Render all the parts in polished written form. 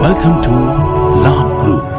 Welcome to Labh Group.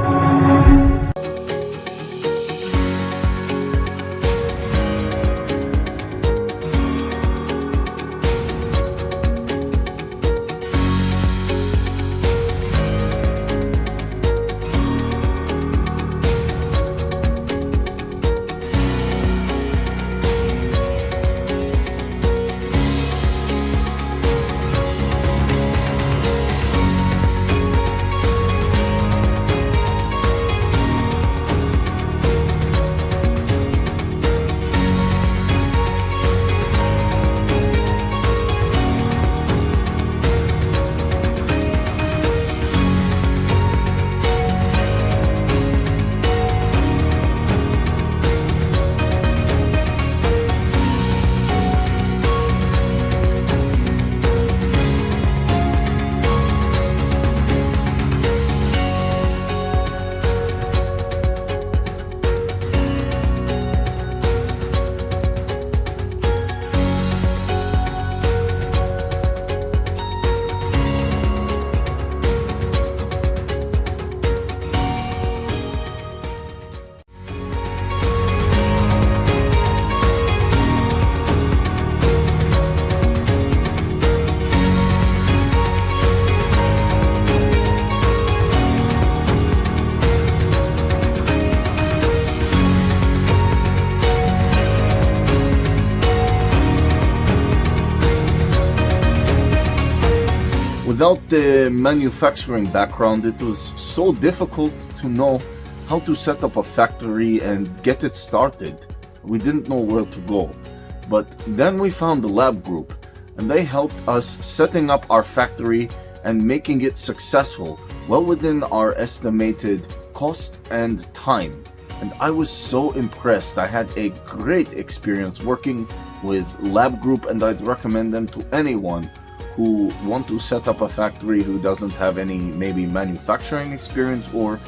Without the manufacturing background, it was so difficult to know how to set up a factory and get it started. We didn't know where to go. But then we found the Labh Group, and they helped us setting up our factory and making it successful, well within our estimated cost and time. And I was so impressed. I had a great experience working with Labh Group, and I'd recommend them to anyone who want to set up a factory who doesn't have any maybe manufacturing experience or,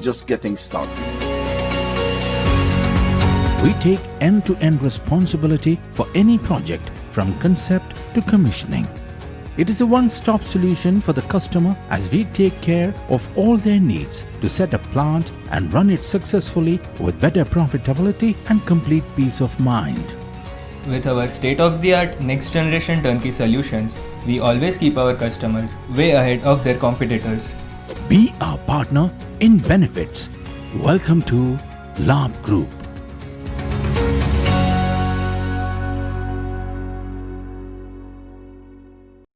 just getting started. We take end-to-end responsibility for any project from concept to commissioning. It is a one-stop solution for the customer as we take care of all their needs to set a plant and run it successfully with better profitability and complete peace of mind. With our state-of-the-art next-generation turnkey solutions, we always keep our customers way ahead of their competitors. Be our partner in benefits. Welcome to Labh Group.